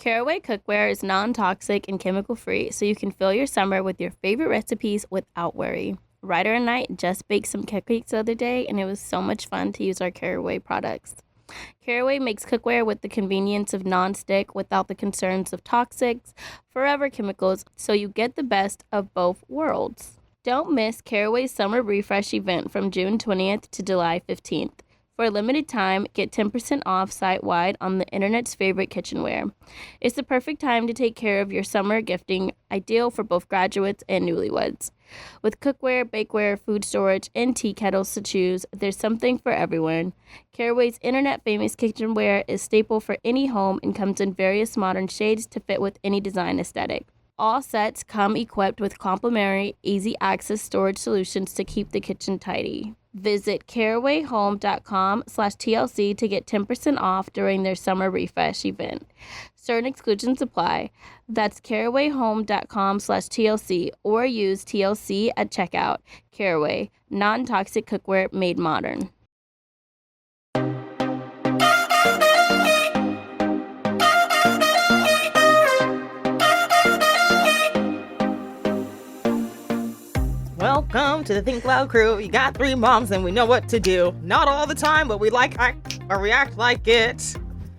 Caraway cookware is non-toxic and chemical-free, so you can fill your summer with your favorite recipes without worry. Ryder and I just baked some cupcakes the other day, and it was so much fun to use our Caraway products. Caraway makes cookware with the convenience of non-stick without the concerns of toxics, forever chemicals, so you get the best of both worlds. Don't miss Caraway's Summer Refresh event from June 20th to July 15th. For a limited time, get 10% off site-wide on the internet's favorite kitchenware. It's the perfect time to take care of your summer gifting, ideal for both graduates and newlyweds. With cookware, bakeware, food storage, and tea kettles to choose, there's something for everyone. Caraway's internet-famous kitchenware is staple for any home and comes in various modern shades to fit with any design aesthetic. All sets come equipped with complimentary, easy-access storage solutions to keep the kitchen tidy. Visit carawayhome.com/TLC to get 10% off during their summer refresh event. Certain exclusions apply. That's carawayhome.com/TLC or use TLC at checkout. Caraway, non-toxic cookware made modern. Welcome to the Think Loud crew. You got three moms and we know what to do. Not all the time, but we react like it.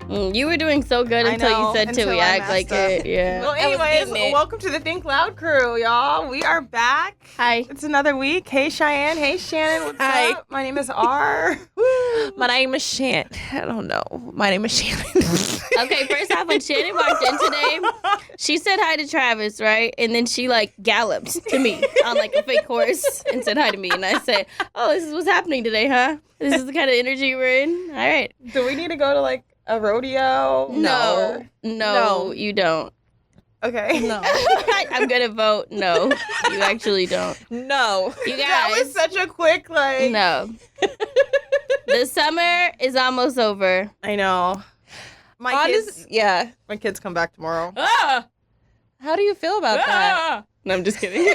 You were doing so good until you said to react like it. Yeah. Well, anyways, welcome to the Think Loud crew, y'all. We are back. Hi. It's another week. Hey, Cheyenne. Hey, Shanan. What's up? My name is R. My name is Shan. I don't know. My name is Shannon. Okay, first off, when Shannon walked in today, she said hi to Travis, right? And then she, galloped to me on, a fake horse and said hi to me. And I said, oh, this is what's happening today, huh? This is the kind of energy we're in? All right. Do we need to go to, a rodeo? No, you don't. Okay. No. I'm going to vote no. You actually don't. No. You guys. That was such a quick, No. The summer is almost over. I know. My kids come back tomorrow. Ah! How do you feel about that? No, I'm just kidding.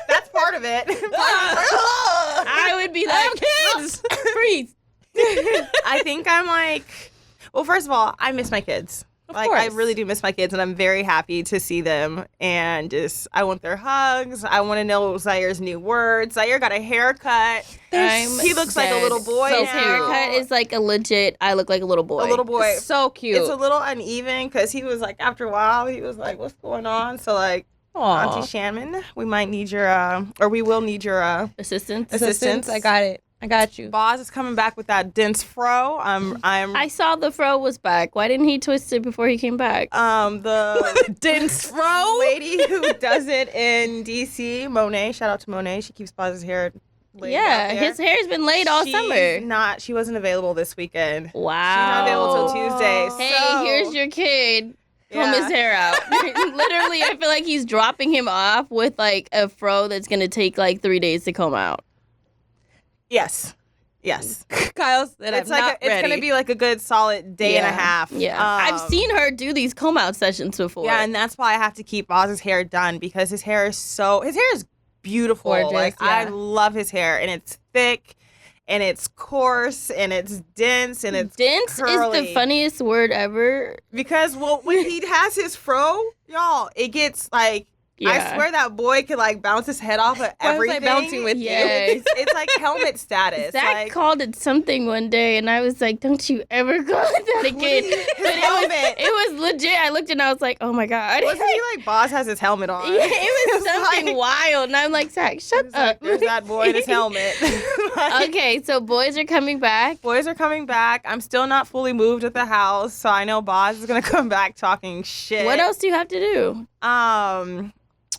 That's part of it. I would be like, kids! Freeze. I think I'm well, first of all, I miss my kids. Of I course. really do miss my kids, and I'm very happy to see them. And I want their hugs. I want to know Zaire's new words. Zaire got a haircut. He looks like a little boy So now. his haircut is a legit, I look like a little boy. A little boy. It's so cute. It's a little uneven because he was after a while, he was like, what's going on? So Aw. Auntie Shanan, we might need your, we will need your Assistance. I got it. I got you. Boz is coming back with that dense fro. I saw the fro was back. Why didn't he twist it before he came back? The dense fro lady who does it in DC, Monet. Shout out to Monet. She keeps Boz's hair laid out there. His hair's been laid all summer. She wasn't available this weekend. Wow. She's not available till Tuesday. Hey, here's your kid. Comb his hair out. Literally, I feel like he's dropping him off with a fro that's gonna take 3 days to comb out. Yes. Kyle said It's ready. it's gonna be a good solid day and a half. Yeah. I've seen her do these comb out sessions before. Yeah, and that's why I have to keep Boz's hair done because his hair is beautiful. Gorgeous, I love his hair, and it's thick, and it's coarse, and it's dense, and it's dense curly. is the funniest word ever. Because when he has his fro, y'all, it gets I swear that boy could bounce his head off of everything. bouncing with you? It's like helmet status. Zach called it something one day, and I was like, "Don't you ever call it that again?" His helmet. It was legit. I looked and I was like, "Oh my god!" Wasn't he Boz has his helmet on? Yeah, it was something wild, and I'm like, "Zach, shut up." There's that boy in his helmet. Okay, so boys are coming back. Boys are coming back. I'm still not fully moved at the house, so I know Boz is gonna come back talking shit. What else do you have to do?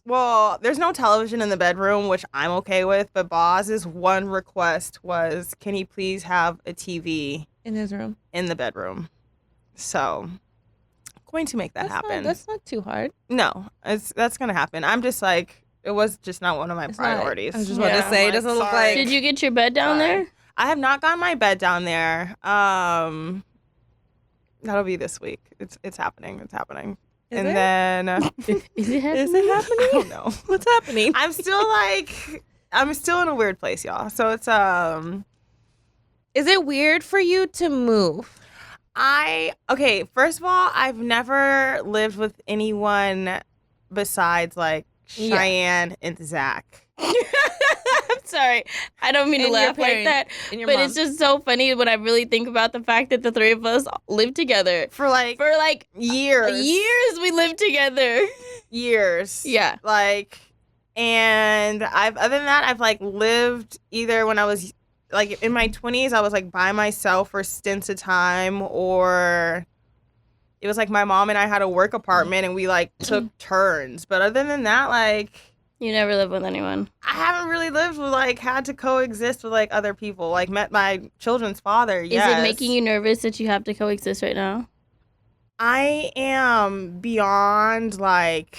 Well, there's no television in the bedroom, which I'm okay with, but Boz's one request was, can he please have a TV in his room in the bedroom? So, going to make that happen. That's not too hard. No, that's going to happen. I'm just it was just not one of my priorities. I was just about to say, it doesn't look like... Did you get your bed down there? I have not gotten my bed down there. That'll be this week. It's happening. It's happening. Is and it? then Is it happening? I don't know. What's happening? I'm still in a weird place, y'all. So it's Is it weird for you to move? Okay, first of all, I've never lived with anyone besides like Cheyenne and Zach. I'm sorry. I don't mean to And your laugh like that. parents and your But mom. it's just so funny when I really think about the fact that the three of us lived together. For like years. Years we lived together. Years. Yeah. Like, and other than that, I've like lived either when I was like in my 20s, I was like by myself for stints of time, or it was like my mom and I had a work apartment and we like took turns. But other than that, like, You never lived with anyone. I haven't really lived with like had to coexist with like other people. Like met my children's father. Yes. Is it making you nervous that you have to coexist right now? I am beyond like,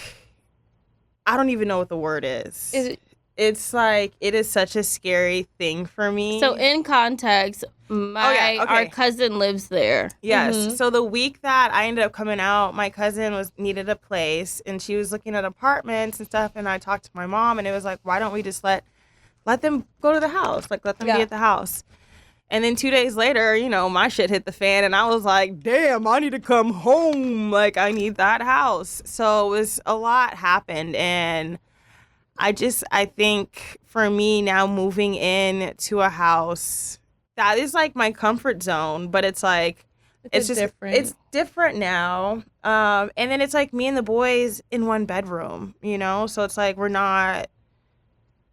I don't even know what the word is. Is it? It's like, it is such a scary thing for me. So in context, our cousin lives there. Yes. Mhm. So the week that I ended up coming out, my cousin needed a place and she was looking at apartments and stuff. And I talked to my mom and it was like, why don't we just let them go to the house? Like, let them be at the house. And then 2 days later, you know, my shit hit the fan and I was like, damn, I need to come home. Like, I need that house. So it was a lot happened. And I think for me now moving in to a house, that is like my comfort zone, but it's like, it's just different. It's different now. And then it's like me and the boys in one bedroom, you know? So it's like, we're not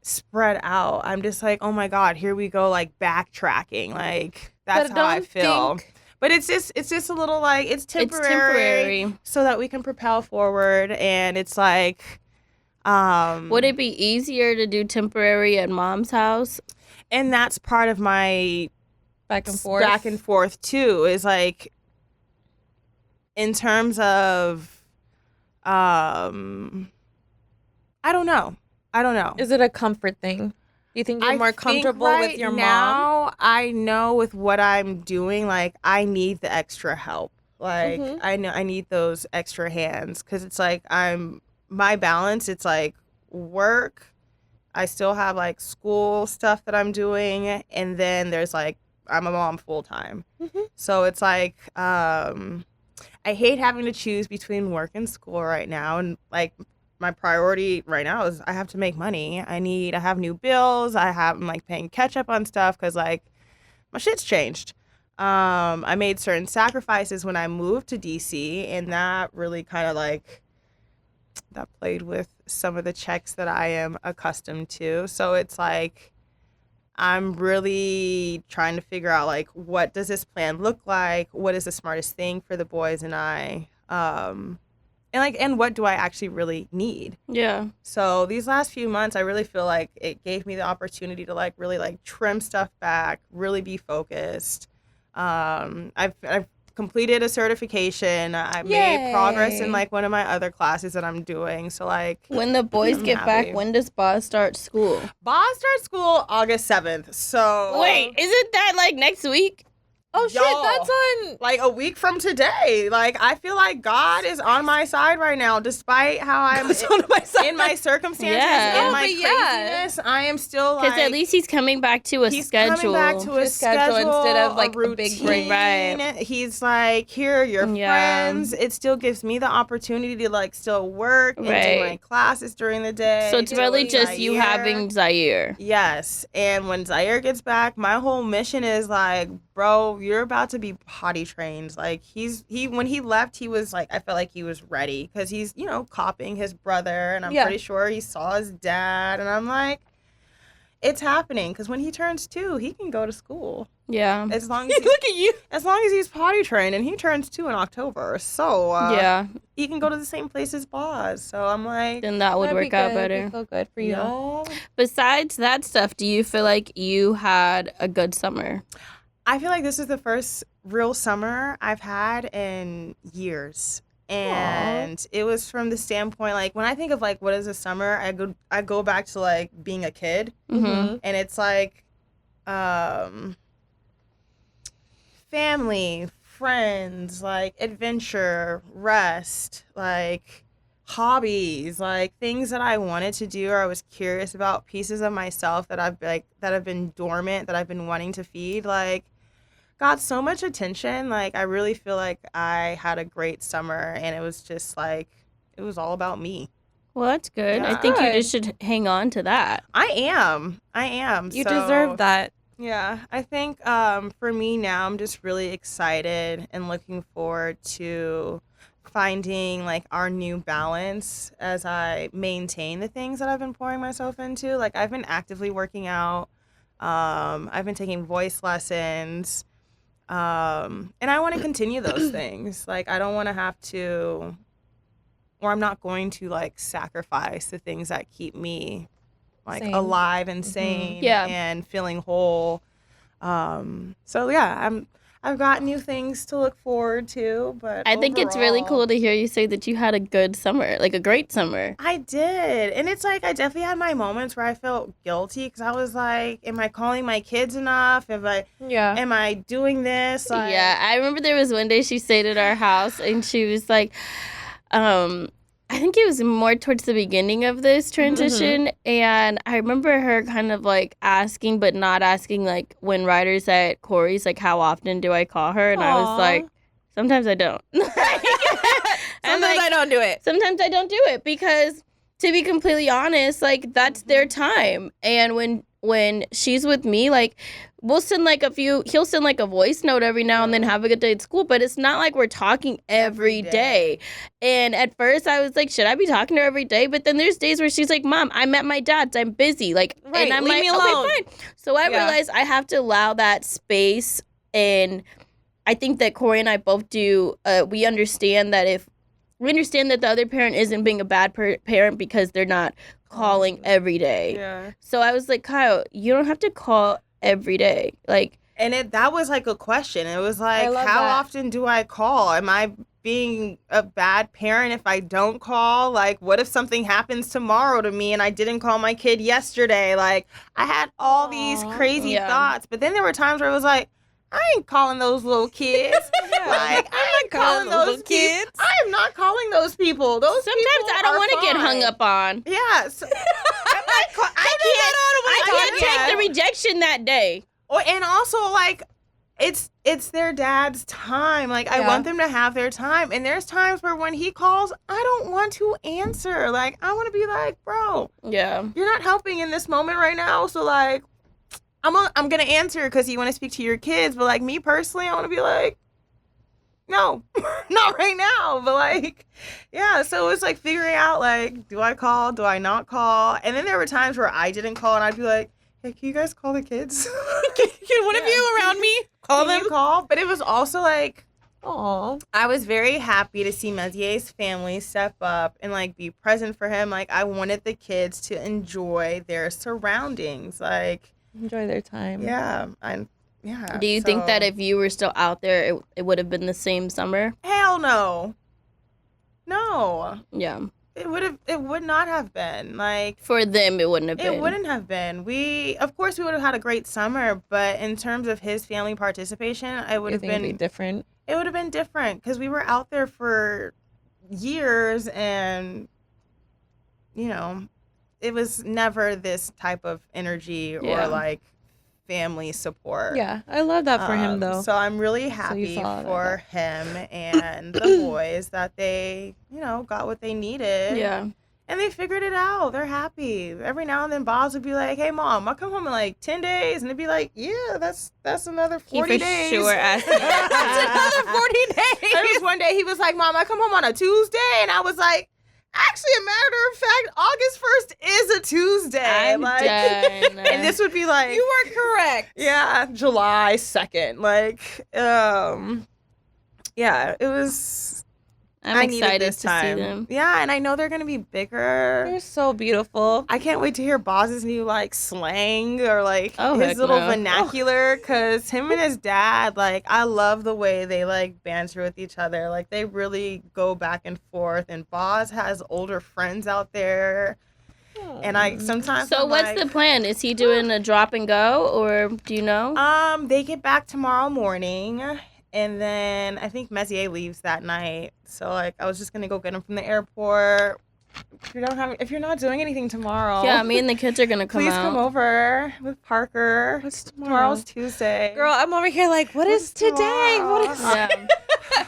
spread out. I'm just like, oh my God, here we go, like backtracking. Like, that's how I feel. But it's just a little like, it's temporary. So that we can propel forward. And it's like, would it be easier to do temporary at mom's house? And that's part of my back and forth too, is like, in terms of, I don't know. Is it a comfort thing? Do you think you're more comfortable with your mom? Now, I know with what I'm doing, like, I need the extra help. Like, I know I need those extra hands because it's like my balance, it's like work. I still have like school stuff that I'm doing. And then there's like, I'm a mom full time. So it's like, I hate having to choose between work and school right now. And like, my priority right now is I have to make money. I have new bills. I'm like paying catch up on stuff because like my shit's changed. I made certain sacrifices when I moved to DC, and that really kind of like, that played with some of the checks that I am accustomed to. So it's like, I'm really trying to figure out like, what does this plan look like? What is the smartest thing for the boys and I? And what do I actually really need? Yeah. So these last few months, I really feel like it gave me the opportunity to like really like trim stuff back, really be focused. I've completed a certification. I made progress in like one of my other classes that I'm doing. So like, when the boys get back, when does Boz start school? Boz starts school August 7th. So wait, isn't that like next week? Oh shit, that's on like a week from today. Like, I feel like God is on my side right now, despite how I'm in my circumstances, in my craziness. I am still like, because at least he's coming back to a schedule. Coming back to a schedule instead of like a big break. Right. He's like, here are your friends. It still gives me the opportunity to like still work and do my classes during the day. So it's really just you having Zaire. Yes. And when Zaire gets back, my whole mission is like, bro, you're about to be potty trained. Like, when he left, he was like, I felt like he was ready because he's, you know, copying his brother, and I'm pretty sure he saw his dad, and I'm like, it's happening because when he turns 2, he can go to school. Yeah. As long as look at you. As long as he's potty trained, and he turns 2 in October, so he can go to the same place as Boz. So I'm like, then that would work out better. Feel good for you. Yeah. Besides that stuff, do you feel like you had a good summer? I feel like this is the first real summer I've had in years. And it was from the standpoint, like, when I think of, like, what is a summer, I go back to, like, being a kid. Mm-hmm. And it's, like, family, friends, like, adventure, rest, like, hobbies, like, things that I wanted to do or I was curious about, pieces of myself that have been dormant, that I've been wanting to feed, like, got so much attention. Like, I really feel like I had a great summer, and it was just like, it was all about me. Well, that's good. I Yeah. think you Good. just should hang on to that. I am. You So, deserve that. Yeah, I think for me now, I'm just really excited and looking forward to finding like our new balance as I maintain the things that I've been pouring myself into. Like, I've been actively working out. I've been taking voice lessons. And I want to continue those things. Like, I don't want to have to, or I'm not going to like sacrifice the things that keep me like Same. alive and sane Yeah. and feeling whole. So yeah, I've got new things to look forward to, but I think it's really overall, cool to hear you say that you had a good summer, like a great summer. I did. And it's like I definitely had my moments where I felt guilty because I was like, am I calling my kids enough? Yeah. Am I doing this? Like, Yeah, I remember there was one day she stayed at our house and she was like, I think it was more towards the beginning of this transition, and I remember her kind of like asking, but not asking, like when Ryder said Corey's, like how often do I call her, and I was Aw. like, sometimes I don't. I'm Sometimes like, I don't do it. sometimes I don't do it because, to be completely honest, like that's their time, and when she's with me, like we'll send like he'll send like a voice note every now and then, have a good day at school, but it's not like we're talking every day. And at first I was like, should I be talking to her every day? But then there's days where she's like, Mom, I'm at my dad's, I'm busy, like, Right, and I'm leave like, me alone. okay, fine. So I Yeah. realized I have to allow that space, and I think that Corey and I both do. We understand that the other parent isn't being a bad parent because they're not calling every day. Yeah. So I was like, Kyle, you don't have to call every day. Like, And that was like a question. It was like, I love how that. often do I call? Am I being a bad parent if I don't call? Like, what if something happens tomorrow to me and I didn't call my kid yesterday? Like, I had all these Aw. crazy Yeah. thoughts. But then there were times where it was like, I ain't calling those little kids. Like, I ain't calling those little kids. I am not calling those people. Those sometimes people I don't are want to get hung fine. up on. Yeah. So, I can't take the rejection that day. And also, like, it's their dad's time. Like, I Yeah. want them to have their time. And there's times where when he calls, I don't want to answer. Like, I want to be like, bro, Yeah. you're not helping in this moment right now. So, like, I'm going to answer because you want to speak to your kids. But, like, me personally, I want to be like, no, not right now. But, like, yeah. So it's like figuring out, like, do I call? Do I not call? And then there were times where I didn't call and I'd be like, hey, can you guys call the kids? Can one of you around me call Can them? you call? But it was also like, Aw. I was very happy to see Mezier's family step up and like be present for him. Like, I wanted the kids to enjoy their surroundings. Like, Enjoy their time. yeah, Do you think that so- if you were still out there, it would have been the same summer? Hell no. No, Yeah. it would not have been. Like, For them, it wouldn't have been. it wouldn't have been. Of course, we would have had a great summer, but in terms of his family participation, it would You have think it'd be been different? it would have been different because we were out there for years and, you know, it was never this type of energy Yeah. or like family support. Yeah, I love that for him though. So I'm really you happy saw that. for him and the boys that they, got what they needed. Yeah. And they figured it out. They're happy. Every now and then, Boz would be like, "Hey, Mom, I'll come home in like 10 days," and they'd be like, "Yeah, that's another 40 He for days." sure asked that's that. another 40 days. There was one day he was like, "Mom, I come home on a Tuesday," and I was like, "Actually, a matter of fact, August 1st is a Tuesday." I'm like, done. and this would be like, You were correct. yeah, July 2nd. Like, yeah, it was. I'm I needed excited this to see time. them. Yeah, and I know they're gonna be bigger. You're so beautiful. I can't wait to hear Boz's new like slang or like Oh, his heck little no. vernacular. Cause him and his dad, like, I love the way they like banter with each other. Like, they really go back and forth. And Boz has older friends out there. And I sometimes So I'm what's like, the plan? Is he doing a drop and go, or do you know? They get back tomorrow morning. And then I think Messier leaves that night. So, like, I was just going to go get him from the airport, if you're not doing anything tomorrow. Yeah, me and the kids are gonna come please out. come over with Parker. What's tomorrow? Tomorrow's Tuesday. Girl, I'm over here like, what is today? What is Yeah.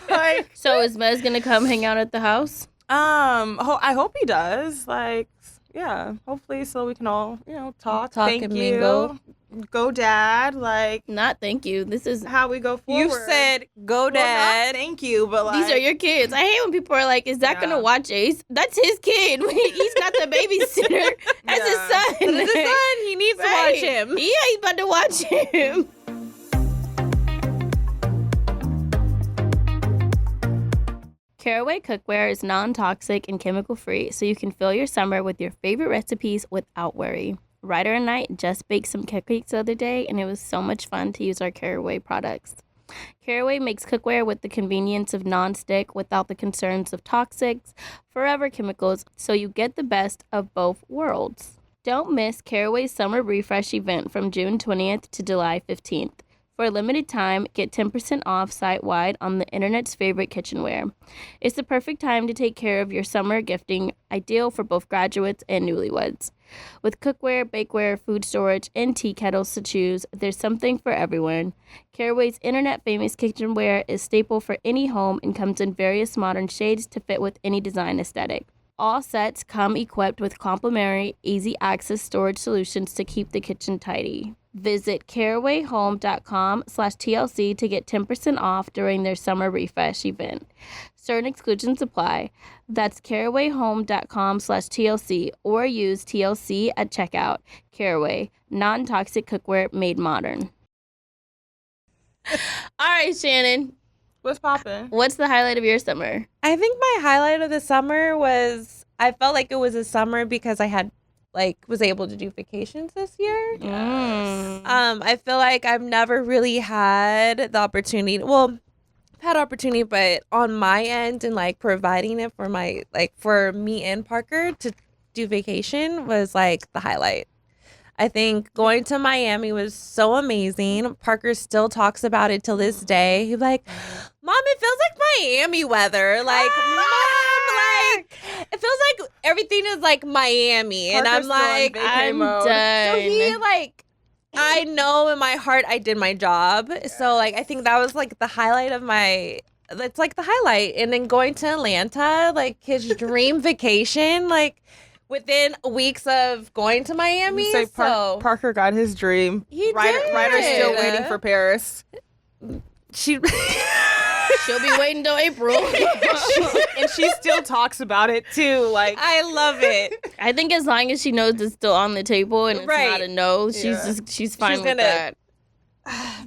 Like, So is Mez gonna come hang out at the house? I hope he does. Like, yeah, hopefully, so we can all, talk thank and you. mingle. Go, Dad. Like, Not thank you. This is how we go forward. You said go, Well, Dad. not thank you, but like, these are your kids. I hate when people are like, "Is that Yeah. gonna watch Ace?" That's his kid. He's not the babysitter. That's his Yeah. son. It's his son. He needs to Right. watch him. Yeah, he's about to watch him. Caraway cookware is non-toxic and chemical-free, so you can fill your summer with your favorite recipes without worry. Ryder and I just baked some cupcakes the other day, and it was so much fun to use our Caraway products. Caraway makes cookware with the convenience of non-stick without the concerns of toxics, forever chemicals, so you get the best of both worlds. Don't miss Caraway's Summer Refresh event from June 20th to July 15th. For a limited time, get 10% off site-wide on the internet's favorite kitchenware. It's the perfect time to take care of your summer gifting, ideal for both graduates and newlyweds. With cookware, bakeware, food storage, and tea kettles to choose, there's something for everyone. Caraway's internet-famous kitchenware is staple for any home and comes in various modern shades to fit with any design aesthetic. All sets come equipped with complimentary, easy-access storage solutions to keep the kitchen tidy. Visit carawayhome.com/TLC to get 10% off during their summer refresh event. Certain exclusions apply. That's carawayhome.com/TLC or use TLC at checkout. Caraway, non-toxic cookware made modern. All right, Shannon, what's poppin'? what's the highlight of your summer? I think my highlight of the summer was I felt like it was a summer because I had was able to do vacations this year. I feel like I've never really had the opportunity. Well, I've had opportunity, but on my end and providing it for for me and Parker to do vacation was the highlight. I think going to Miami was so amazing. Parker still talks about it till this day. He's like, "Mom, it feels like Miami weather." Mom, it feels like everything is like Miami. Parker's and I'm still in like, vacay I'm mode. done. so he I know in my heart I did my job. So I think that was the highlight of my. That's the highlight. And then going to Atlanta, his dream vacation, within weeks of going to Miami. Say So Parker got his dream. he Ryder's still did. waiting for Paris. She. She'll be waiting till April. And she still talks about it too. I love it. I think as long as she knows it's still on the table and it's Right. not a no, she's Yeah. she's fine She's with gonna- that.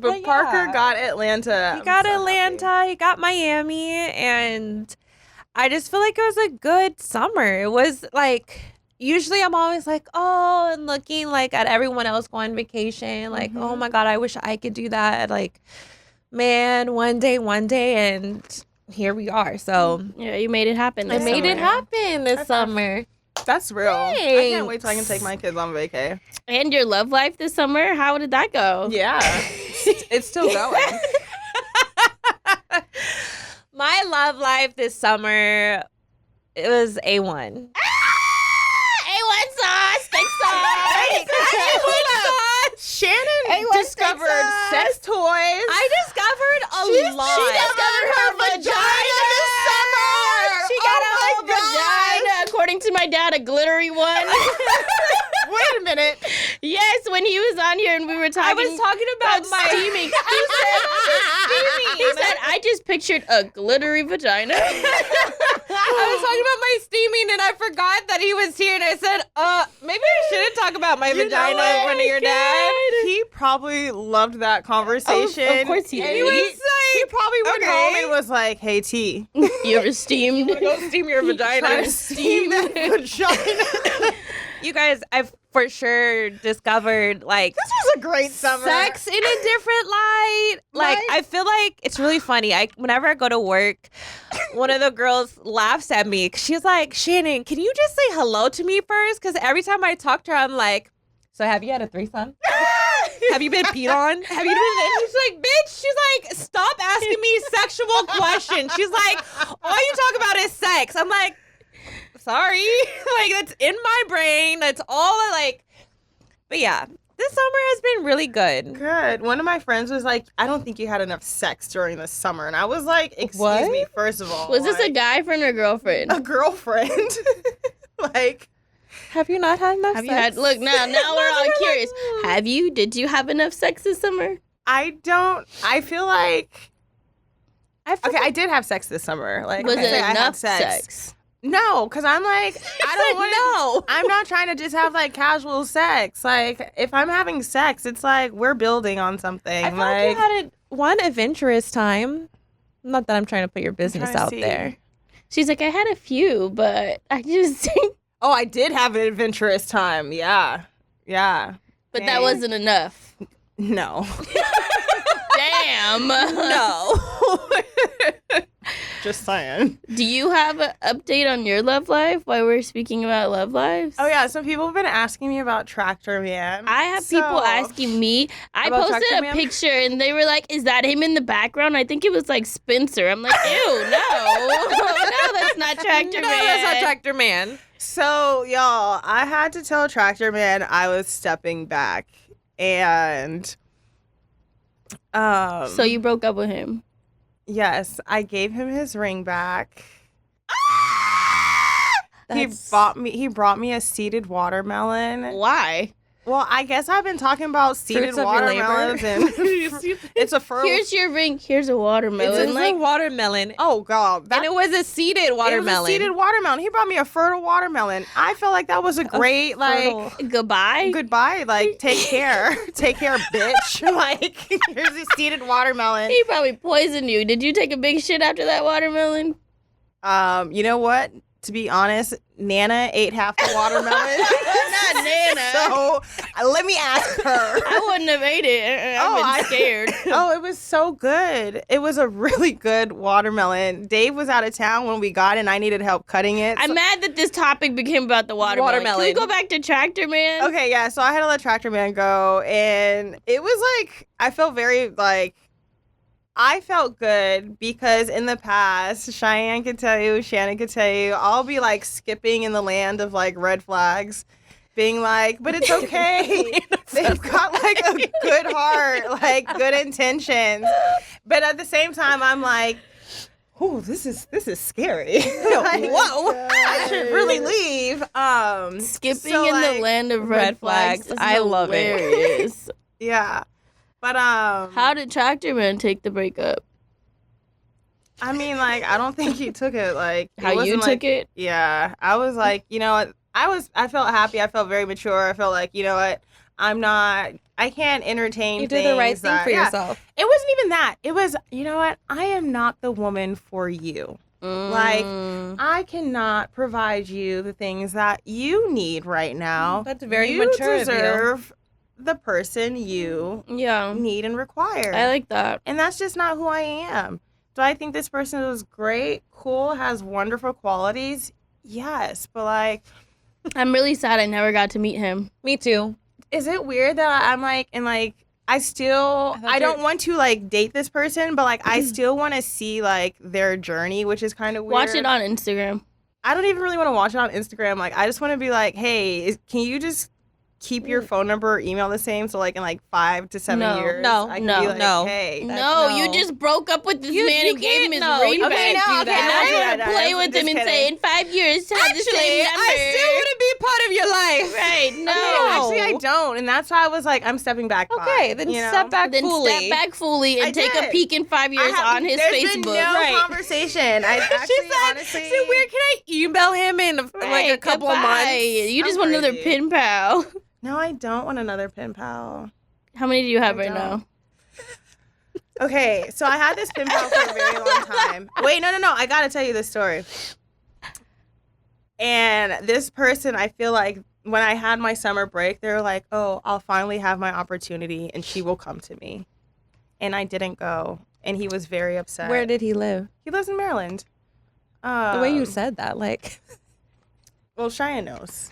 but yeah. Parker got Atlanta. He got I'm so Atlanta, happy. he got Miami, and I just feel like it was a good summer. It was usually I'm always and looking at everyone else going on vacation, oh my God, I wish I could do that. Man, one day, and here we are. So Yeah, you made it happen. I this made it summer. happen this High five. summer. That's real. I can't wait till I can take my kids on vacay. And your love life this summer, how did that go? Yeah. It's still going. My love life this summer, it was A1. A1 sauce, steak sauce. Shannon A1 discovered sex sex toys. I discovered a lot. She discovered her vagina this summer. She got a whole vagina, according to my dad, a glittery one. Wait a minute. Yes, when he was on here and we were talking. I was talking about my steaming. He said, I just pictured a glittery vagina. I was talking about my steaming and I forgot that he was here and I said, maybe I shouldn't talk about my vagina in front of your dad. He probably loved that conversation. Of course he And did. He was he probably went okay. home and was like, "Hey T, You ever steamed? Go steam your try vagina. to steam that vagina." You guys, I've for sure discovered This was a great summer. sex in a different light. I feel like it's really funny. Whenever I go to work, one of the girls laughs at me. She's like, "Shannon, can you just say hello to me first? Because every time I talk to her, I'm like, so have you had a threesome? Have you been peed on? Have you been?" She's like, "Bitch." She's like, "Stop asking me sexual questions." She's like, "All you talk about is sex." I'm like, sorry. Like, that's in my brain. That's all I like. But yeah, this summer has been really good. Good. One of my friends was like, I don't think you had enough sex during the summer. And I was like, excuse me, first of all. Was this a guy friend or girlfriend? A girlfriend. Like, have you not had enough sex? Look, now we're all curious. Did you have enough sex this summer? I feel like, I did have sex this summer. Like, was it I enough had sex? No, because I'm like, I don't want to. No. I'm not trying to just have like casual sex. Like, if I'm having sex, it's like we're building on something. I feel like you had one adventurous time. Not that I'm trying to put your business out there. She's like, I had a few, but I just think. Oh, I did have an adventurous time. Yeah. Yeah. But that wasn't enough. No. Damn. No. Just saying. Do you have an update on your love life while we're speaking about love lives? Oh, yeah. So people have been asking me about Tractor Man. I have people asking me. I posted a picture and they were like, is that him in the background? I think it was like Spencer. I'm like, ew, no. No, that's not Tractor Man. No, that's not Tractor Man. So, y'all, I had to tell Tractor Man I was stepping back. And so you broke up with him? Yes, I gave him his ring back. He brought me a seeded watermelon. Why? Well, I guess I've been talking about seeded watermelons and it's a fertile. Here's your ring. Here's a watermelon. It's like a watermelon. Oh God! And it was a seeded watermelon. It was a seeded watermelon. He brought me a fertile watermelon. I feel like that was a great goodbye. Like take care, bitch. Like here's a seeded watermelon. He probably poisoned you. Did you take a big shit after that watermelon? You know what? To be honest, Nana ate half the watermelon. Not Nana. So let me ask her. I wouldn't have ate it. I'm scared. It was so good. It was a really good watermelon. Dave was out of town when we got it, and I needed help cutting it. I'm mad that this topic became about the watermelon. Can we go back to Tractor Man? Okay, yeah. So I had to let Tractor Man go, and it was like, I felt very like, I felt good because in the past, Cheyenne could tell you, Shannon could tell you, I'll be like skipping in the land of like red flags, being like, but it's okay. They've got like a good heart, like good intentions. But at the same time, I'm like, oh, this is scary. Like, whoa, I should really leave. Skipping in the land of red flags. I love it. Yeah. But how did Tractor Man take the breakup? I mean, like, I don't think he took it like how you took it. Yeah, I was like, you know what? I felt happy. I felt very mature. I felt like, you know what? I can't entertain. You did the right thing for yourself. It wasn't even that. It was, you know what? I am not the woman for you. Like, I cannot provide you the things that you need right now. That's very mature. You deserve the person you need and require. I like that. And that's just not who I am. Do I think this person was great, cool, has wonderful qualities? Yes, but like, I'm really sad I never got to meet him. Me too. Is it weird that I'm like, and like, I don't want to like date this person, but like, I still want to see like their journey, which is kind of weird. Watch it on Instagram. I don't even really want to watch it on Instagram. Like, I just want to be like, hey, can you just keep your phone number or email the same, so like in like 5 to 7 years I can be like, hey, you just broke up with this man and gave him his ring back. Okay, and now you want to play with him and say in 5 years have the same number. I still want to be a part of your life. Right? No, actually I don't, and that's why I was like, I'm stepping back. Okay, then step back fully. Step back fully and take a peek in 5 years on his Facebook. There's been no conversation. I actually honestly. So where can I email him in like a couple of months? You just want another pen pal. No, I don't want another pen pal. How many do you have right now? Okay, so I had this pen pal for a very long time. Wait, no. I got to tell you this story. And this person, I feel like when I had my summer break, they were like, oh, I'll finally have my opportunity and she will come to me. And I didn't go. And he was very upset. Where did he live? He lives in Maryland. The way you said that, like. Well, Cheyenne knows.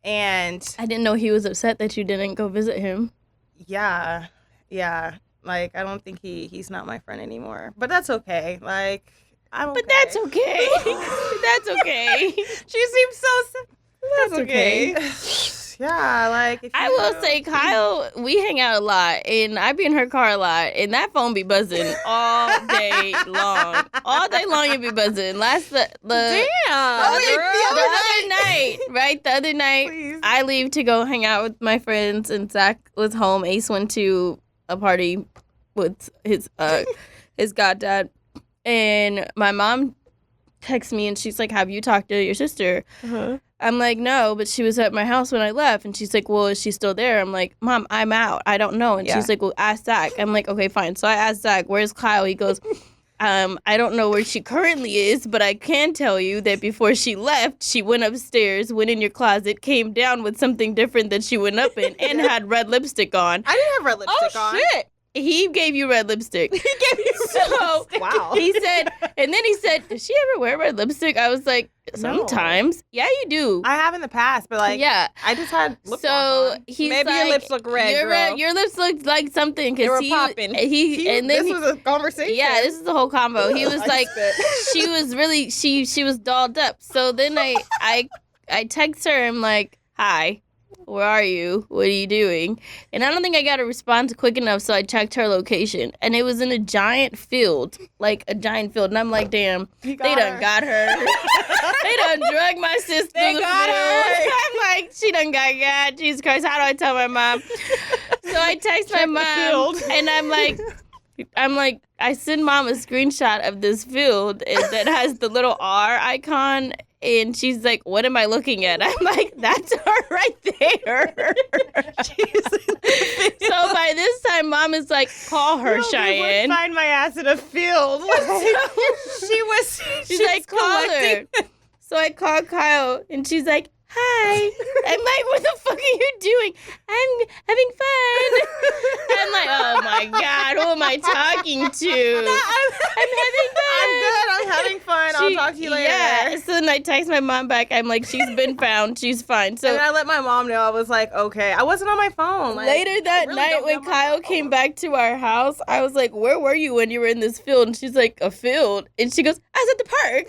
And I didn't know he was upset that you didn't go visit him. Yeah. Like, I don't think he's not my friend anymore. But that's okay. Like, But that's okay. That's okay. She seems so. That's okay. Yeah, like if I will say, Kyle, we hang out a lot, and I be in her car a lot, and that phone be buzzing all day long. All day long, you be buzzing. The other night, right? The other night, Please. I leave to go hang out with my friends, and Zach was home. Ace went to a party with his goddad, and my mom texts me, and she's like, "Have you talked to your sister?" Uh-huh. I'm like, no, but she was at my house when I left. And she's like, well, is she still there? I'm like, Mom, I'm out. I don't know. And she's like, well, ask Zach. I'm like, okay, fine. So I asked Zach, where's Kyle? He goes, I don't know where she currently is, but I can tell you that before she left, she went upstairs, went in your closet, came down with something different that she went up in, and had red lipstick on. I didn't have red lipstick on. Shit. He gave you red lipstick. He gave you So Wow. he said, and then he said, does she ever wear red lipstick? I was like, sometimes. Yeah, you do. I have in the past, but like, yeah. I just had lip So gloss on. he's Maybe like, your lips look red, girl. Your lips looked like something They because were popping. This was a conversation. yeah, this is the whole combo. He was I like, spit. she was really she was dolled up. So then I text her. I'm like, hi. Where are you? What are you doing? And I don't think I got a response quick enough, so I checked her location. And it was in a giant field. And I'm like, damn, they done got her. They done drug my sister to the field. I'm like, she done got God. Jesus Christ, how do I tell my mom? So I text my mom, and I'm like, I send mom a screenshot of this field that has the little R icon. And she's like, what am I looking at? I'm like, that's her right there. So by this time, mom is like, call her, Cheyenne. Would find my ass in a field. She's like, call her. So I call Kyle, and she's like, hi. I'm like, what the fuck are you doing? I'm having fun. I'm like, oh my God, who am I talking to? I'm having fun. I'm good. I'm having fun. I'll talk to you later. Yeah. So then I text my mom back. I'm like, she's been found. She's fine. So and I let my mom know. I was like, okay. I wasn't on my phone. Like, later that really night don't when have my Kyle phone. came back to our house, I was like, where were you when you were in this field? And she's like, a field? And she goes, I was at the park.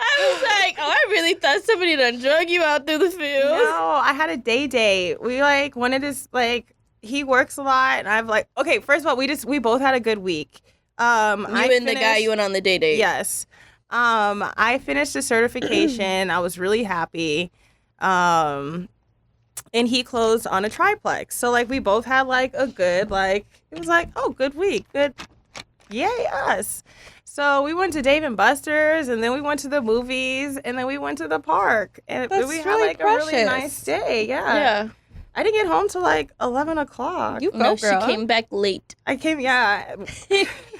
I was like, oh, I really thought somebody done drug you out through the field. No, I had a day date. We like wanted to like he works a lot, and I've like okay. First of all, we both had a good week. You and the guy you went on the date. Yes. I finished the certification. I was really happy. And he closed on a triplex. So like we both had like a good it was like, oh, good week. Good. Yay, us. So we went to Dave and Buster's, and then we went to the movies, and then we went to the park. And That's we had really like a really precious. nice day. Yeah. Yeah. I didn't get home till like 11 o'clock. You go, No, girl. she came back late. I came, yeah.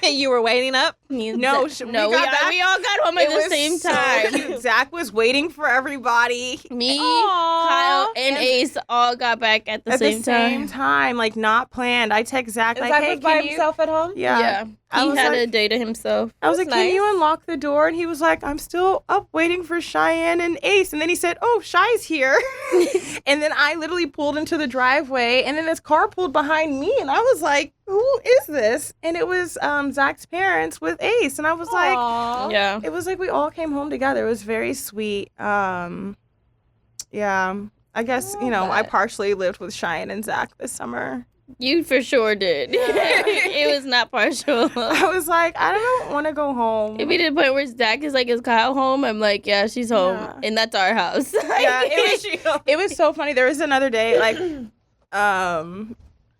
You were waiting up? No, we all got home at the same time. So cute. Zach was waiting for everybody. Me, Aw. Kyle, and Ace all got back at the same time. Like not planned. I text Zach like, Zach hey, was by can you? himself at home? Yeah. I He was had like- a day to himself. I was like, That's can you nice. unlock the door? And he was like, I'm still up waiting for Cheyenne and Ace. And then he said, oh, Shy's here. And then I literally pulled into the driveway, and then this car pulled behind me, and I was like, who is this? And it was Zach's parents with Ace. And I was like, Aw. Yeah. it was like we all came home together. It was very sweet. Yeah. I guess, I love I that. partially lived with Cheyenne and Zach this summer. You for sure did. It was not partial. I was like, I don't want to go home. It be to the point where Zach is like, is Kyle home? I'm like, yeah, she's home. Yeah. And that's our house. Yeah, it was so funny. There was another day, like,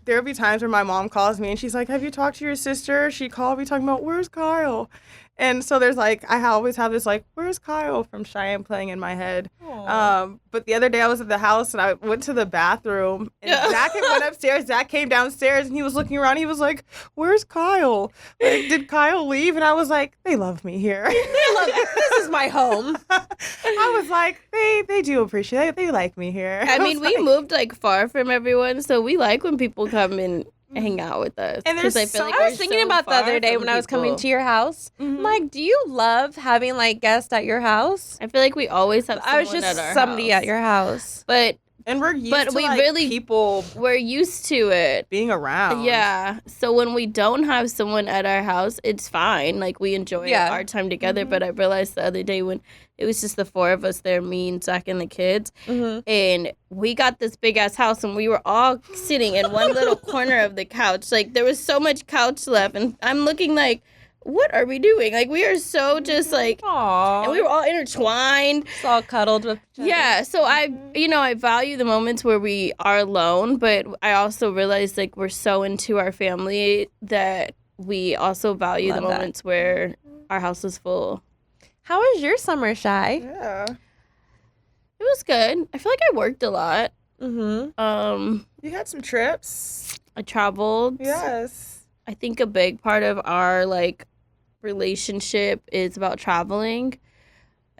there would be times where my mom calls me and she's like, have you talked to your sister? She called me talking about, where's Kyle? And so there's like, I always have this like, where's Kyle from Cheyenne playing in my head. But the other day I was at the house and I went to the bathroom and Zach had went upstairs. Zach came downstairs and he was looking around. He was like, where's Kyle? Like, did Kyle leave? And I was like, they love me here. This is my home. I was like, they do appreciate it. They like me here. I mean, was we like- moved like far from everyone, so we like when people come and hang out with us. And there's 'Cause I feel so- like I was we're thinking so about the far other day from when I was coming people. to your house. Mhm. I'm like, do you love having like guests at your house? I feel like we always have someone I was just at our somebody house. at your house. But And we're used But to we like really- people We're used to it. being around. Yeah. So when we don't have someone at our house, it's fine. Like, we enjoy our time together. But I realized the other day when it was just the four of us there, me and Zach and the kids, and we got this big-ass house, and we were all sitting in one little corner of the couch. Like, there was so much couch left, and I'm looking like, what are we doing? Like, we are so just, like, Aww. and we were all intertwined. Just all cuddled with each other. Yeah, so I value the moments where we are alone, but I also realize, like, we're so into our family that we also value Love the that. moments where our house is full. How was your summer, Shy? Yeah. It was good. I feel like I worked a lot. You had some trips. I traveled. Yes. I think a big part of our, like, relationship is about traveling.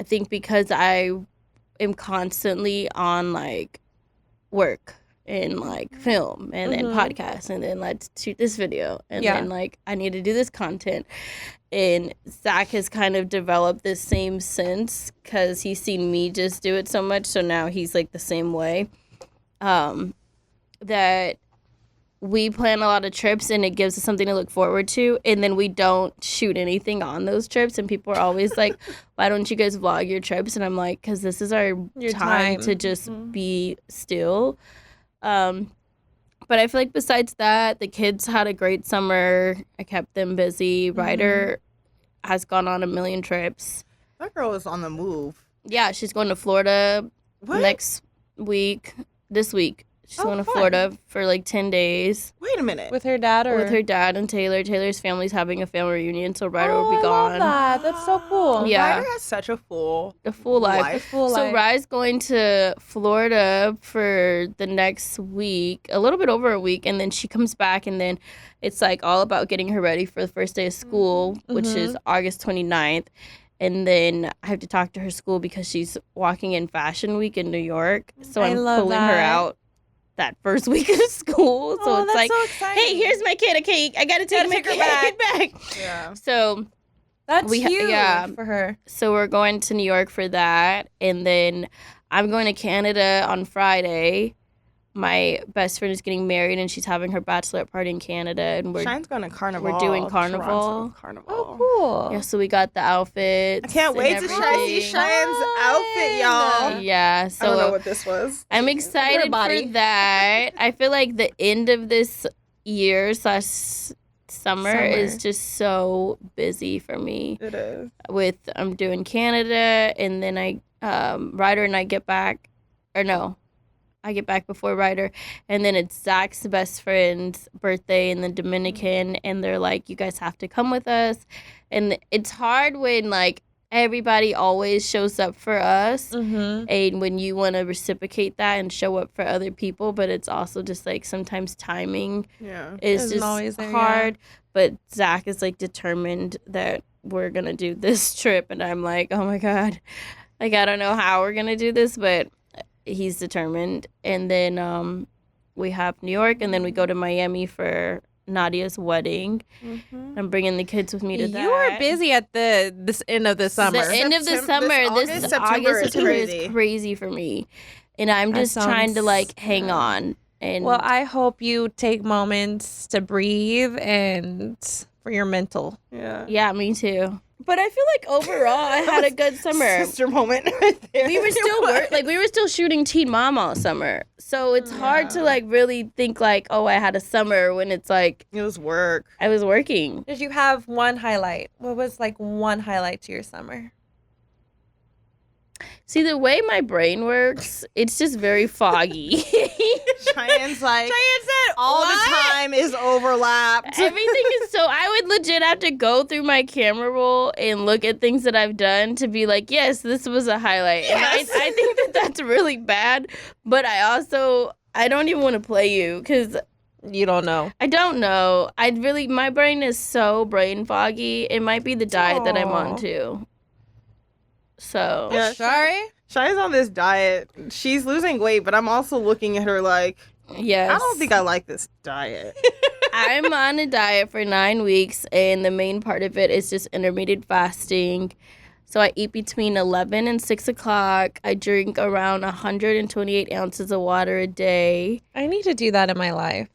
I think because I am constantly on, like, work and, like, film and then podcasts and then let's shoot this video and then, like, I need to do this content. And Zach has kind of developed this same sense because he's seen me just do it so much, so now he's, like, the same way. That we plan a lot of trips and it gives us something to look forward to, and then we don't shoot anything on those trips, and people are always like, why don't you guys vlog your trips? And I'm like, because this is our time to just be still. But I feel like besides that, the kids had a great summer. I kept them busy. Ryder has gone on 1 million trips. That girl is on the move. Yeah, she's going to Florida this week. She's going to Florida for like 10 days. Wait a minute. With her dad or? With her dad and Taylor. Taylor's family's having a family reunion, so Ryder will I be love gone. that. That's so cool. Yeah. Ryder has such a full life. So Rye's going to Florida for the next week, a little bit over a week, and then she comes back, and then it's like all about getting her ready for the first day of school, which is August 29th. And then I have to talk to her school because she's walking in Fashion Week in New York. So I'm pulling her out that first week of school. So it's like, so hey, here's my kid a cake. I got to take my kid back. Yeah. So that's huge for her. So we're going to New York for that. And then I'm going to Canada on Friday. My best friend is getting married, and she's having her bachelorette party in Canada. And Shine's going to Carnival. We're doing Carnival. Oh, cool. Yeah, so we got the outfits. I can't wait to see Cheyenne's outfit, y'all. Yeah, so I don't know what this was. I'm excited for that. I feel like the end of this year / summer is just so busy for me. It is. I'm doing Canada, and then Ryder and I get back, I get back before Ryder, and then it's Zach's best friend's birthday in the Dominican, and they're like, you guys have to come with us. And it's hard when, like, everybody always shows up for us, and when you want to reciprocate that and show up for other people, but it's also just, like, sometimes timing is just always hard. But Zach is, like, determined that we're going to do this trip, and I'm like, oh, my God. Like, I don't know how we're going to do this, but he's determined. And then we have New York, and then we go to Miami for Nadia's wedding. I'm bringing the kids with me to that. You are busy at this end of the summer. The end of the summer. This September is crazy for me. And I'm just trying to, like, hang on. And well, I hope you take moments to breathe and for your mental. Yeah, me too. But I feel like overall I had a good summer. Sister moment right there. We were still shooting Teen Mom all summer. So it's hard to, like, really think like, oh, I had a summer when it's like it was work. I was working. Did you have one highlight? What was, like, one highlight to your summer? See, the way my brain works, it's just very foggy. Cheyenne said all the time is overlapped. Everything is so, I would legit have to go through my camera roll and look at things that I've done to be like, yes, this was a highlight. Yes. And I think that that's really bad, but I don't even want to play you because you don't know. I don't know. My brain is so brain foggy. It might be the diet that I'm on too. So yeah, sorry. Shai's on this diet. She's losing weight, but I'm also looking at her like, yes, I don't think I like this diet. I'm on a diet for 9 weeks, and the main part of it is just intermittent fasting. So I eat between 11 and 6 o'clock. I drink around 128 ounces of water a day. I need to do that in my life.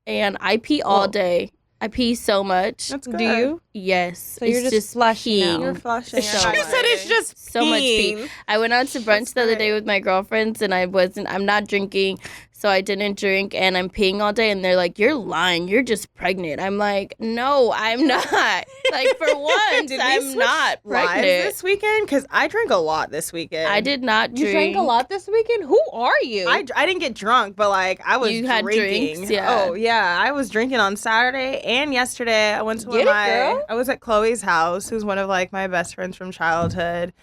And I pee all day. I pee so much. That's good. Do you? Yes. So you're just flushing peeing. out. You're flushing. She So said much. it's just So much pee. peeing. I went out to brunch the other day with my girlfriends, and I'm not drinking, so I didn't drink, and I'm peeing all day, and they're like, "You're lying. You're just pregnant." I'm like, "No, I'm not." Like, for once, Did we I'm switch not lives pregnant. this weekend? Because I drank a lot this weekend. I did not drink. You drank a lot this weekend? Who are you? I didn't get drunk, but like I was You had drinking. drinks? Yeah. Oh yeah, I was drinking on Saturday and yesterday. I went to Get it, girl. I was at Chloe's house, who's one of like my best friends from childhood,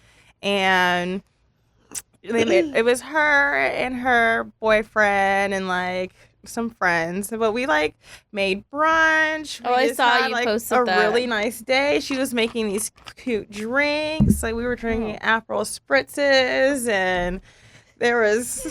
and it was her and her boyfriend and like some friends, but we like made brunch. Oh, We I just saw had, you like, posted a that. really nice day. She was making these cute drinks. Like we were drinking Aperol spritzes, and there was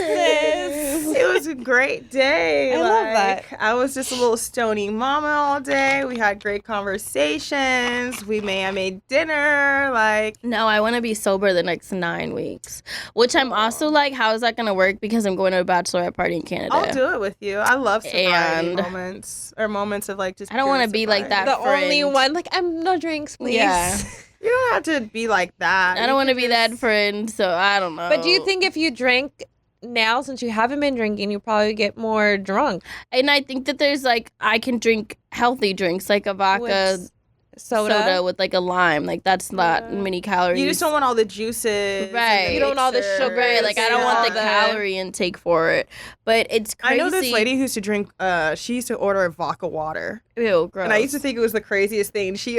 it was a great day. I love that. I was just a little stony mama all day. We had great conversations. I made dinner. Like No, I want to be sober the next 9 weeks, which I'm also like, how is that going to work? Because I'm going to a bachelorette party in Canada. I'll do it with you. I love sobriety And- moments or moments of like just. I don't want wanna be like that. the friend. only one. Like, I'm no drinks, please. Yeah. You don't have to be like that. I don't want to be that friend, so I don't know. But do you think if you drink now, since you haven't been drinking, you probably get more drunk? And I think that there's like, I can drink healthy drinks like a vodka With soda with like a lime. Like that's not many calories. You just don't want all the juices. and Right. the You don't want all the mixers sugar, Right, like I don't and want all the that. calorie intake for it. But it's crazy. I know this lady who used to drink. She used to order vodka water, Ew, gross. and I used to think it was the craziest thing. She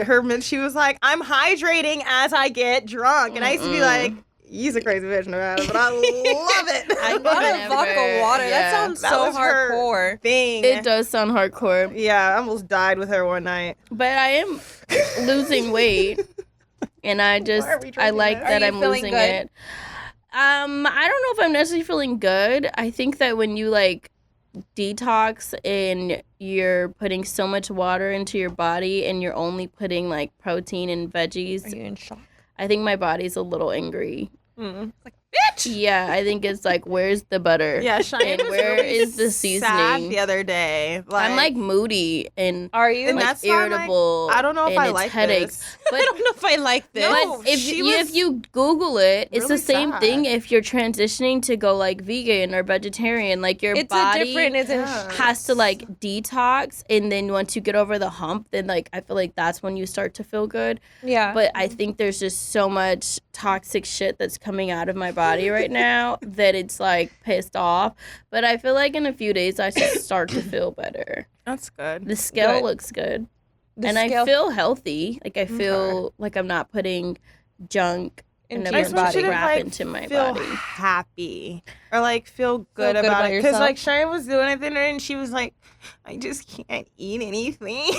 was like, "I'm hydrating as I get drunk," and I used to be like, "You's a crazy bitch, no matter," but I love it. I Not a Never. vodka water. Yeah. That sounds That so was her hardcore. thing. It does sound hardcore. Yeah, I almost died with her one night. But I am losing weight. And I just Why are we I drinking like this? that Are you I'm feeling losing good? it. I don't know if I'm necessarily feeling good. I think that when you like detox and you're putting so much water into your body and you're only putting like protein and Are veggies, you in shock? I think my body's a little angry. Mm. Yeah, I think it's like, where's the butter? Yeah, Cheyenne And was where really is the sad seasoning? the other day. I'm like moody and Are you? And like that's why I'm, like, irritable. I don't know if and I it's like headaches. this. But I don't know if I like this. No. But if she you, was if you Google it, it's really the same sad. thing if you're transitioning to go like vegan or vegetarian. Like your It's body a different. It's Yeah. has to like detox, and then once you get over the hump, then like I feel like that's when you start to feel good. yeah. But I think there's just so much toxic shit that's coming out of my body right now that it's like pissed off. But I feel like in a few days I should start to feel better. That's good. The scale Good. looks good. The And scale I feel healthy. Like I feel like I'm not putting junk and Into a your bunch body. of crap like, into my feel body. happy or like feel good good about about it. Because like yourself? Cheyenne was doing it dinner and she was like, I just can't eat anything.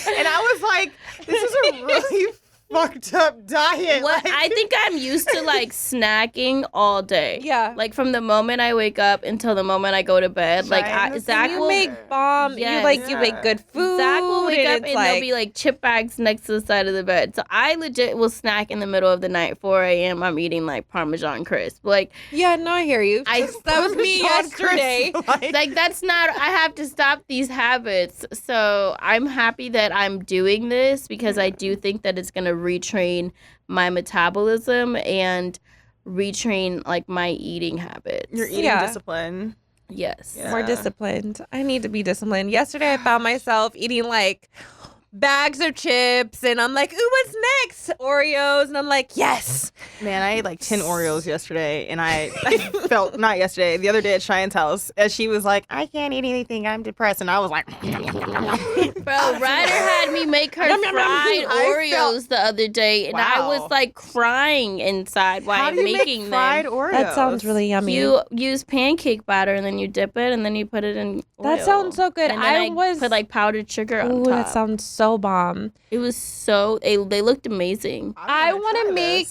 And I was like, this is a really fucked up diet. What Like- I think I'm used to like snacking all day. Yeah. Like from the moment I wake up until the moment I go to bed. Like Cheyenne, the Zach thing you will make bomb. Yes. You like you make good food. Zach will wake up and it's there'll be like chip bags next to the side of the bed. So I legit will snack in the middle of the night, 4 a.m. I'm eating like Parmesan crisp. Like Yeah, no, I hear you. I- That was me Parmesan yesterday. crisp, like that's not I have to stop these habits. So I'm happy that I'm doing this because I do think that it's gonna retrain my metabolism and retrain like my eating habits. Your eating Yeah. discipline. Yes. Yeah. More disciplined. I need to be disciplined. Yesterday, I found myself eating like bags of chips, and I'm like, ooh, what's next? Oreos, and I'm like, yes. Man, I ate like 10 Oreos yesterday, and I felt, not yesterday, the other day at Cheyenne's house, as she was like, I can't eat anything, I'm depressed, and I was like, Bro, Ryder had me make her Yum, yum, yum. fried I felt- Oreos the other day, and I was Wow. like crying inside while how do you making make fried them. Oreos? That sounds really yummy. You use pancake batter and then you dip it and then you put it in That oil. sounds so good. And then I was put like powdered sugar on Ooh, top. that sounds so bomb. It was so they looked amazing. I want to make.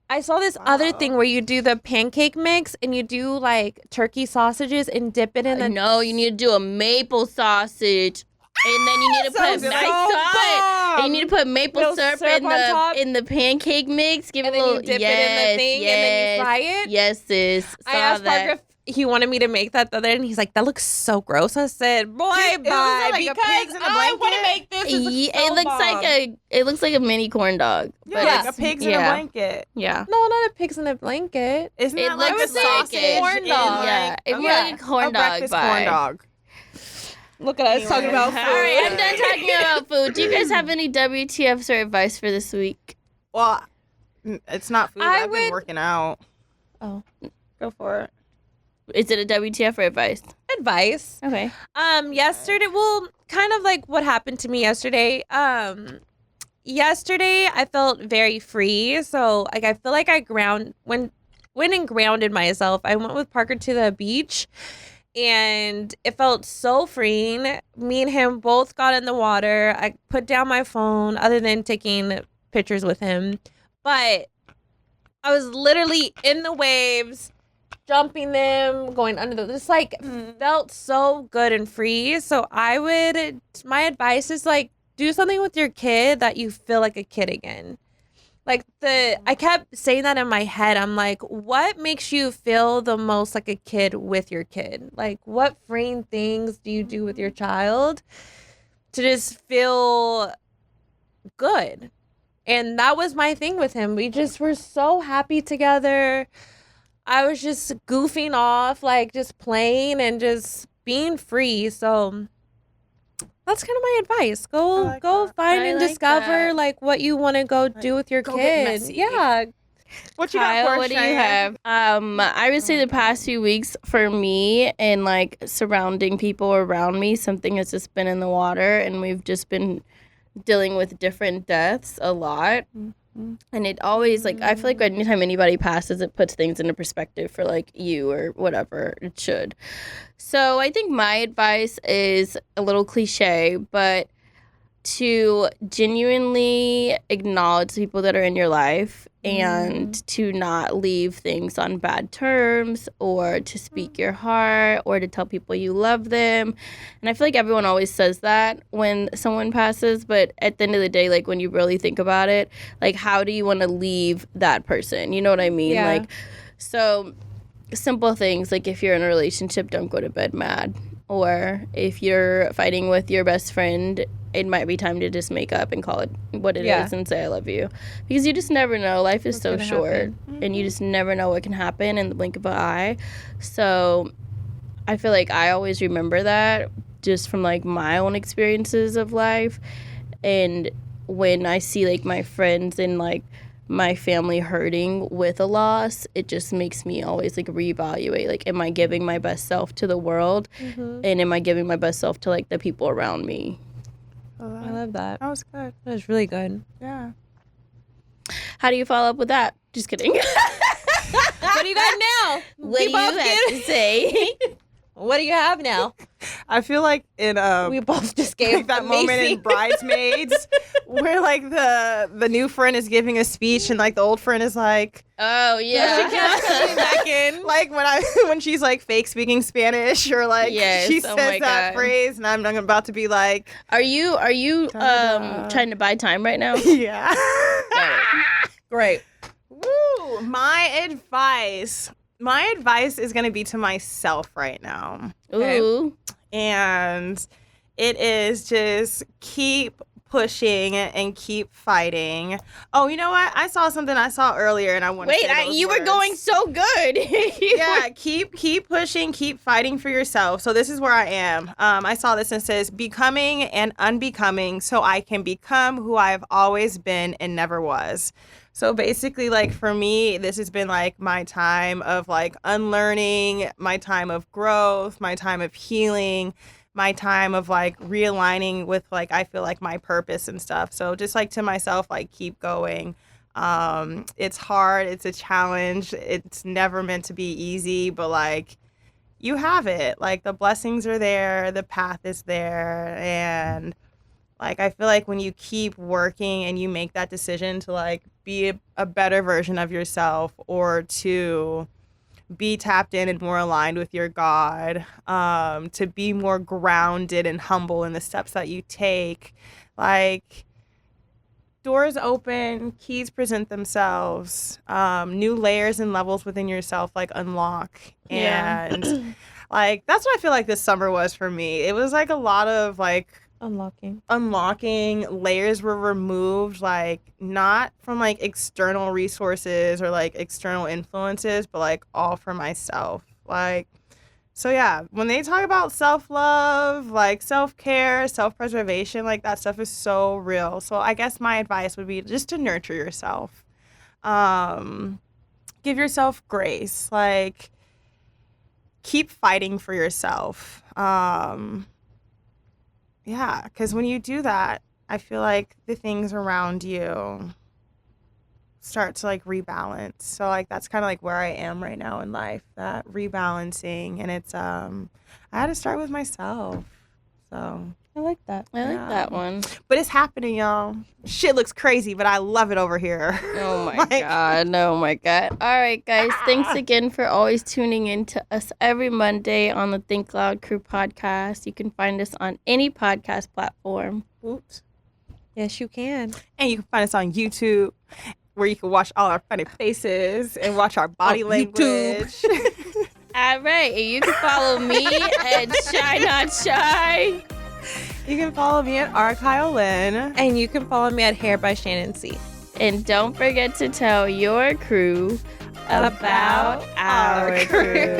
I saw this other thing where you do the pancake mix and you do like turkey sausages and dip it in the. No, you need to do a maple sausage And then you need to put so nice sauce. And you need to put maple Little syrup syrup on top. in the pancake mix. Give And it a then little you dip it in the thing, and then you fry it? Yes, sis. I asked Parker if he wanted me to make that the other day, and he's like, "That looks so gross." I said, "Boy, bye," like a because pigs in a I want to blanket? make this. It looks like a mini corn dog. Yeah, but like it's- a pig's in a yeah. blanket. Yeah. No, not a pigs in a blanket. Isn't It that like looks a like sausage? it. Corn in, dog. Yeah, like, it's okay, like a corn a dog breakfast vibe. corn dog. Look at us Anyway. talking about food. All right, I'm done talking about food. Do you guys have any WTFs or advice for this week? Well, it's not food. I I've been would- working out. Oh, Go for it. Is it a WTF or advice? advice. Okay. Yesterday, well, kind of like what happened to me yesterday. Yesterday I felt very free. So like I feel like I went and grounded myself. I went with Parker to the beach, and it felt so freeing. Me and him both got in the water. I put down my phone other than taking pictures with him. But I was literally in the waves, jumping them, going under the, just like felt so good and free. So my advice is like, do something with your kid that you feel like a kid again. Like I kept saying that in my head. I'm like, what makes you feel the most like a kid with your kid? Like, what freeing things do you do with your child to just feel good? And that was my thing with him. We just were so happy together. I was just goofing off, like just playing and just being free. So that's kind of my advice. Go like that. find I and like discover that. like what you want to go do with your go get kid. messy. Yeah. What you Kyle, got for what us, do you Cheyenne? have? I would say the past few weeks for me and like surrounding people around me, something has just been in the water, and we've just been dealing with different deaths a lot. And it always, like, I feel like anytime anybody passes, it puts things into perspective for, like, you or whatever it should. So I think my advice is a little cliche, but to genuinely acknowledge the people that are in your life and to not leave things on bad terms, or to speak your heart, or to tell people you love them. And I feel like everyone always says that when someone passes, but at the end of the day, like when you really think about it, like how do you want to leave that person? You know what I mean? Yeah. Like, so simple things like if you're in a relationship, don't go to bed mad. Or if you're fighting with your best friend, it might be time to just make up and call it what it is and say I love you. Because you just never know. Life is so short. And you just never know what can happen in the blink of an eye. So I feel like I always remember that just from like my own experiences of life. And when I see like my friends and like my family hurting with a loss, it just makes me always like reevaluate, like, am I giving my best self to the world, and am I giving my best self to like the people around me? I love that. That was good. That was really good. Yeah. How do you follow up with that? Just kidding. What do you got now? What do you have to say? What do you have now? I feel like in We both just gave like that moment in Bridesmaids where like the new friend is giving a speech and like the old friend is like, Oh yeah. back in, like when she's like fake speaking Spanish, or like Yes, she oh says my that God. phrase, and I'm about to be like, Are you Ta-da. trying to buy time right now? yeah. Great. Woo! My advice is gonna be to myself right now. Ooh. And it is just keep pushing and keep fighting. Oh, you know what? I saw something I saw earlier, and I want to Wait, say those you were words. going so good. Yeah, keep pushing, keep fighting for yourself. So this is where I am. I saw this and it says, becoming and unbecoming so I can become who I've always been and never was. So basically, like for me, this has been like my time of like unlearning, my time of growth, my time of healing, my time of like realigning with like I feel like my purpose and stuff. So just like to myself, like keep going. It's hard, it's a challenge, it's never meant to be easy, but like you have it. Like the blessings are there, the path is there, and like I feel like when you keep working and you make that decision to like be a better version of yourself, or to be tapped in and more aligned with your God, to be more grounded and humble in the steps that you take. Like, doors open, keys present themselves, new layers and levels within yourself like unlock. And like that's what I feel like this summer was for me. It was like a lot of like unlocking, layers were removed, like not from like external resources or like external influences, but like all for myself. Like, so yeah, when they talk about self-love, like self-care, self-preservation, like that stuff is so real. So I guess my advice would be just to nurture yourself. Give yourself grace. Like, keep fighting for yourself. Yeah, because when you do that, I feel like the things around you start to like rebalance. So like that's kind of like where I am right now in life, that rebalancing. And it's I had to start with myself. So I like that. I like that one. But it's happening, y'all. Shit looks crazy, but I love it over here. Oh my God. Oh my God. All right, guys. Thanks again for always tuning in to us every Monday on the Think Loud Crew podcast. You can find us on any podcast platform. Oops. Yes, you can. And you can find us on YouTube, where you can watch all our funny faces and watch our body language. All right. And you can follow me at Shy Not Shy. You can follow me at RKylin. And you can follow me at Hair by Shanan C. And don't forget to tell your crew about our crew.